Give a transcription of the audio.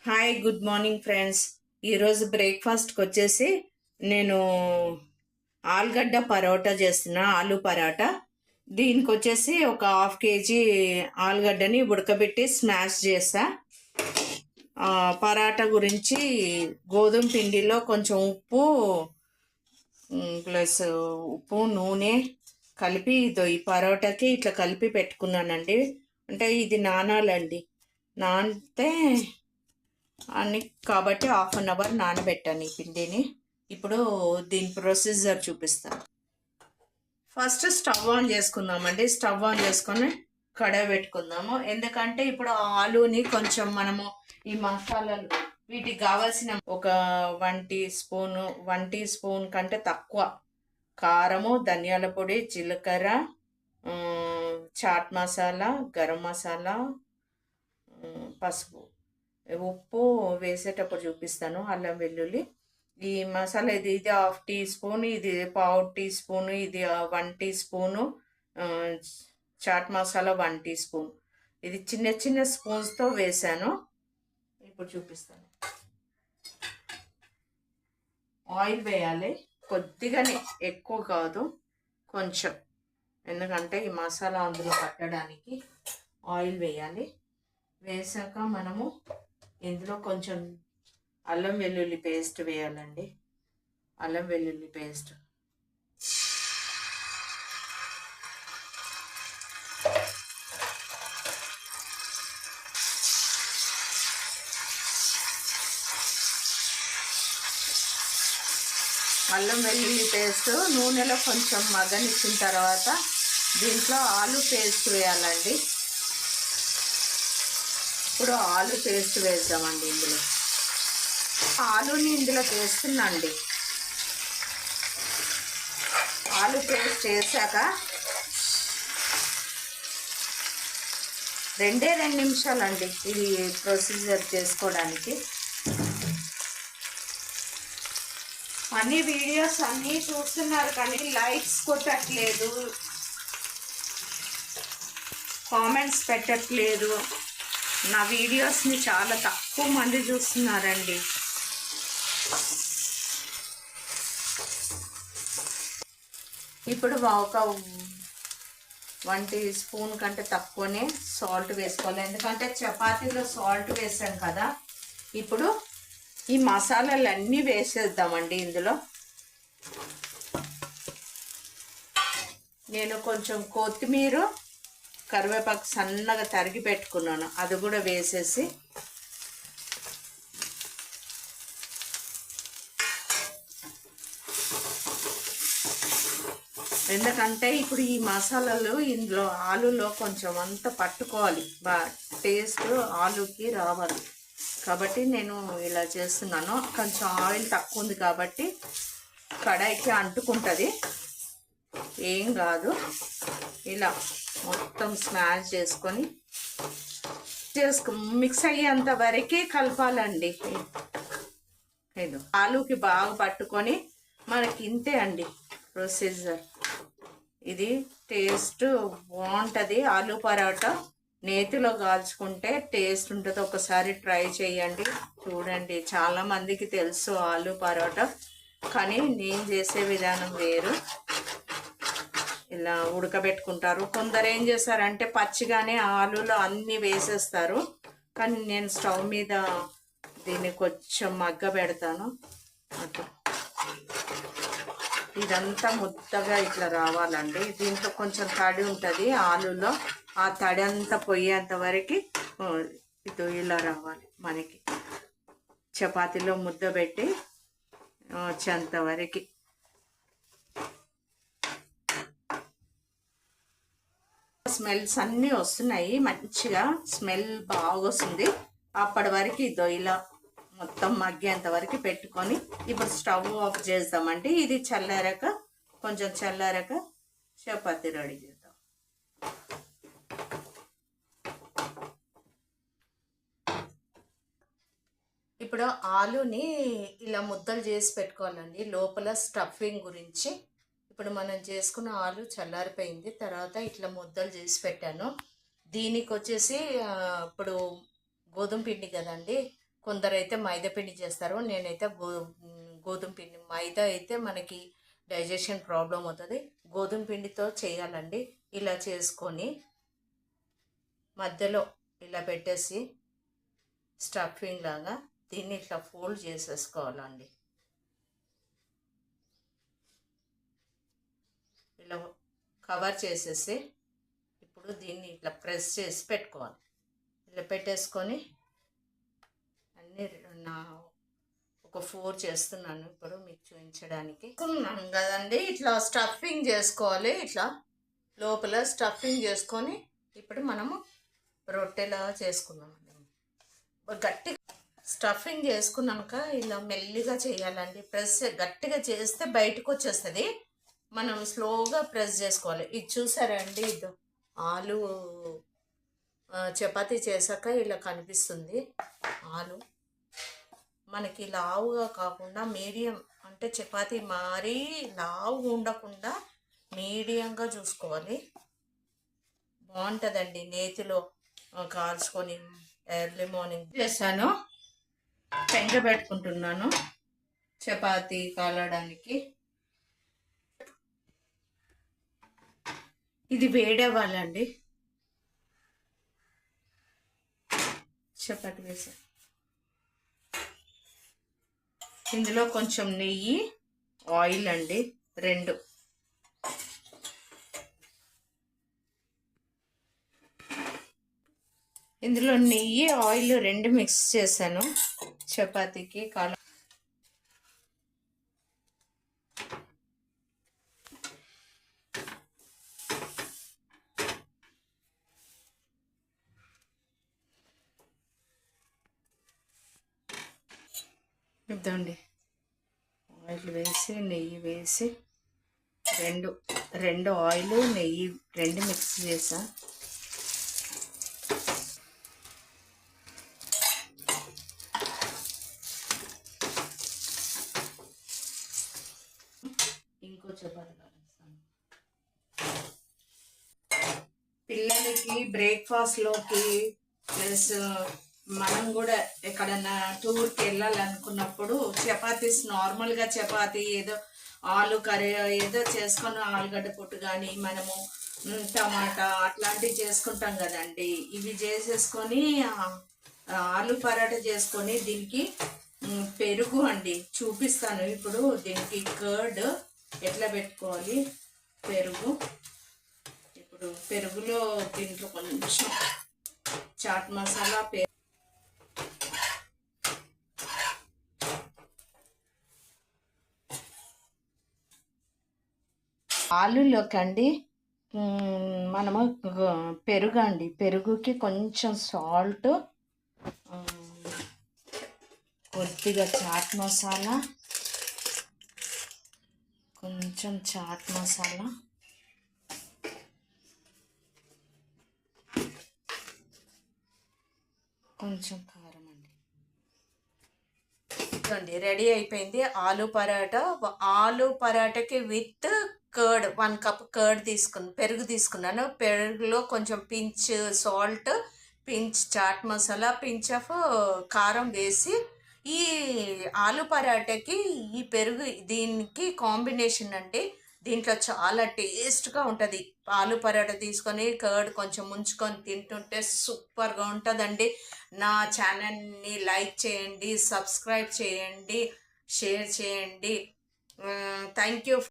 Hi good morning friends. ఈరోజు బ్రేక్ఫాస్ట్కి వచ్చేసి నేను ఆలుగడ్డ పరోటా చేస్తున్నా, ఆలు పరాటా. దీనికి వచ్చేసి ఒక హాఫ్ కేజీ ఆలుగడ్డని ఉడకబెట్టి స్మాష్ చేస్తా. పరాటా గురించి గోధుమ పిండిలో కొంచెం ఉప్పు ప్లస్ నూనె కలిపి ఈ పరోటాకి ఇట్లా కలిపి పెట్టుకున్నానండి. అంటే ఇది నానాలండి, నానితే అని కాబట్టి ½ నానబెట్టాను ఈ పిండిని. ఇప్పుడు దీని ప్రొసీజర్ చూపిస్తాను. ఫస్ట్ స్టవ్ ఆన్ చేసుకుందామండి. స్టవ్ ఆన్ చేసుకొని కడాయి పెట్టుకుందాము. ఎందుకంటే ఇప్పుడు ఆలుని కొంచెం మనము ఈ మసాలాలు వీటికి కావాల్సిన ఒక 1 టీ స్పూన్ కంటే తక్కువ కారము, ధనియాల పొడి, జీలకర్ర, చాట్ మసాలా, గరం మసాలా, పసుపు, ఉప్పు వేసేటప్పుడు చూపిస్తాను. అల్లం వెల్లుల్లి ఈ మసాలా ఇది 1/2 టీ స్పూన్, ఇది 1/4 టీ స్పూన్, ఇది 1 teaspoon chaat masala 1 teaspoon. ఇది చిన్న చిన్న స్పూన్స్తో వేసాను. ఇప్పుడు చూపిస్తాను. ఆయిల్ వేయాలి కొద్దిగానే, ఎక్కువ కాదు, కొంచెం. ఎందుకంటే ఈ మసాలా అందులో పట్టడానికి ఆయిల్ వేయాలి. వేసాక మనము ఇందులో కొంచెం అల్లం వెల్లుల్లి పేస్ట్ వేయాలండి. అల్లం వెల్లుల్లి పేస్ట్ అల్లం వెల్లుల్లి పేస్ట్ నూనెలో కొంచెం మగ్గనిచ్చిన తర్వాత దీంట్లో ఆలు పేస్ట్ వేయాలండి. ఇప్పుడు ఆలు పేస్ట్ వేద్దామండి. ఇందులో ఆలుని ఇందులో వేస్తున్నాండి. ఆలు పేస్ట్ వేసాక 2 నిమిషాలండి ఇది ప్రొసీజర్ చేసుకోవడానికి. అన్ని వీడియోస్ అన్నీ చూస్తున్నారు కానీ లైక్స్ కొట్టట్లేదు, కామెంట్స్ పెట్టట్లేదు. నా వీడియోస్ని చాలా తక్కువ మంది చూస్తున్నారండి. ఇప్పుడు ఒక 1 టీ స్పూన్ కంటే తక్కువనే సాల్ట్ వేసుకోవాలి. ఎందుకంటే చపాతీలో సాల్ట్ వేసాం కదా. ఇప్పుడు ఈ మసాలాలన్నీ వేసేద్దామండి ఇందులో. నేను కొంచెం కొత్తిమీర, కరివేపాకు సన్నగా తరిగి పెట్టుకున్నాను, అది కూడా వేసేసి ఎందుకంటే ఇప్పుడు ఈ మసాలాలు ఇందులో ఆలులో కొంచెం అంతా పట్టుకోవాలి, టేస్ట్ ఆలుకి రావాలి. కాబట్టి నేను ఇలా చేస్తున్నాను. కొంచెం ఆయిల్ తక్కువ ఉంది కాబట్టి కడాయికి అంటుకుంటుంది, ఏం కాదు. ఇలా మొత్తం స్మాష్ చేసుకొని మిక్స్ అయ్యేంత వరకు కలపాలండి. ఇది ఆలుకి బాగా పట్టుకొని మనకి ఇంతే అండి ప్రొసీజర్. ఇది టేస్ట్ బాగుంటుంది. ఆలు పరోటా నేతిలో కాల్చుకుంటే టేస్ట్ ఉంటుంది. ఒకసారి ట్రై చేయండి, చూడండి. చాలామందికి తెలుసు ఆలు పరోటా, కానీ నేను చేసే విధానం వేరు. ఇలా ఉడకబెట్టుకుంటారు. కొందరు ఏం చేస్తారంటే పచ్చిగానే ఆలులో అన్నీ వేసేస్తారు, కానీ నేను స్టవ్ మీద దీన్ని కొంచెం మగ్గ పెడతాను. అట్లా ఇదంతా ముద్దగా ఇట్లా రావాలండి. దీంట్లో కొంచెం తడి ఉంటుంది ఆలులో, ఆ తడి అంతా పోయేంత వరకు ఇది ఇలా రావాలి మనకి. చపాతీలో ముద్ద పెట్టి వచ్చేంత వరకు. స్మెల్స్ అన్నీ వస్తున్నాయి, మంచిగా స్మెల్ బాగా వస్తుంది. అప్పటి వరకు ఇదో ఇలా మొత్తం మగ్గేంత వరకు పెట్టుకొని ఇప్పుడు స్టవ్ ఆఫ్ చేద్దామండి. ఇది చల్లారాక, కొంచెం చల్లారాక చపాతీ రెడీ చేద్దాం. ఇప్పుడు ఆలుని ఇలా ముద్దలు చేసి పెట్టుకోవాలండి. లోపల స్టఫింగ్ గురించి ఇప్పుడు మనం చేసుకున్న ఆలు చల్లారిపోయింది. తర్వాత ఇట్లా ముద్దలు చేసి పెట్టాను. దీనికి వచ్చేసి ఇప్పుడు గోధుమ పిండి కదండి, కొందరైతే మైదా పిండి చేస్తారు. నేనైతే గోధుమ పిండి. మైదా అయితే మనకి డైజెషన్ ప్రాబ్లం అవుతుంది. గోధుమ పిండితో చేయాలండి. ఇలా చేసుకొని మధ్యలో ఇలా పెట్టేసి స్టఫింగ్ లాగా దీన్ని ఇట్లా ఫోల్డ్ చేసేసుకోవాలండి. ఇలా కవర్ చేసేసి ఇప్పుడు దీన్ని ఇట్లా ప్రెస్ చేసి పెట్టుకోవాలి. ఇలా పెట్టేసుకొని అన్నీ ఒక 4 చేస్తున్నాను ఇప్పుడు మీకు చూపించడానికి. అనుకున్నాను కదండి, ఇట్లా స్టఫింగ్ చేసుకోవాలి. ఇట్లా లోపల స్టఫింగ్ చేసుకొని ఇప్పుడు మనము రొట్టెలా చేసుకున్నామండి. గట్టిగా స్టఫింగ్ చేసుకున్నాక ఇలా మెల్లిగా చేయాలండి. ప్రెస్ గట్టిగా చేస్తే బయటకు వచ్చేస్తుంది. మనం స్లోగా ప్రెస్ చేసుకోవాలి. ఇది చూసారండి, ఇది ఆలు చపాతీ చేశాక ఇలా కనిపిస్తుంది. ఆలు మనకి లావుగా కాకుండా మీడియం, అంటే చపాతీ మరీ లావుగా ఉండకుండా మీడియంగా చూసుకోవాలి. బాగుంటుందండి. నేతిలో కాల్చుకొని ఎర్లీ మార్నింగ్ చేశాను. పెంక పెట్టుకుంటున్నాను చపాతీ కాలడానికి. ఇది వేడవ్వాలండి. చపాతీ వేసా. ఇందులో కొంచెం నెయ్యి, ఆయిల్ అండి 2. ఇందులో నెయ్యి, ఆయిల్ 2 మిక్స్ చేశాను చపాతీకి కాల. ఇద్దండి, ఆయిల్ వేసి నెయ్యి వేసి 2 ఆయిల్ నెయ్యి 2 మిక్స్ చేసా. ఇంకో చపాతీ కాలుస్తాను. పిల్లలకి బ్రేక్ఫాస్ట్లోకి ప్లస్ మనం కూడా ఎక్కడన్నా టూర్కి వెళ్ళాలనుకున్నప్పుడు చపాతీస్, నార్మల్గా చపాతీ ఏదో ఆలు కర్రీ ఏదో చేసుకొని ఆలుగడ్డ పొట్టు కానీ మనము టమాటా అట్లాంటివి చేసుకుంటాం కదండి. ఇవి చేసేసుకొని ఆలు పరాటా చేసుకొని దీనికి పెరుగు అండి చూపిస్తాను ఇప్పుడు. దీనికి కర్డ్ ఎట్లా పెట్టుకోవాలి. పెరుగు ఇప్పుడు పెరుగులో దీంట్లో కొంచెం చాట్ మసాలా, ఆలులోకి అండి మనము పెరుగు అండి, పెరుగుకి కొంచెం సాల్ట్, కొద్దిగా చాట్ మసాలా, కొంచెం చాట్ మసాలా, కొంచెం కారం అండి. అండి రెడీ అయిపోయింది ఆలు పరాటా. ఆలు పరాటాకి విత్ కర్డ్ 1 కప్ కర్డ్ పెరుగు తీసుకున్నాను. పెరుగులో కొంచెం pinch salt, pinch chaat masala, pinch of కారం వేసి ఈ ఆలు పరాటాకి ఈ పెరుగు దీనికి కాంబినేషన్ అండి. దీంట్లో చాలా టేస్ట్గా ఉంటుంది. ఆలు పరాటా తీసుకొని కర్డ్ కొంచెం ముంచుకొని తింటుంటే సూపర్గా ఉంటుందండి. నా ఛానల్ని లైక్ చేయండి, సబ్స్క్రైబ్ చేయండి, షేర్ చేయండి. Thank you.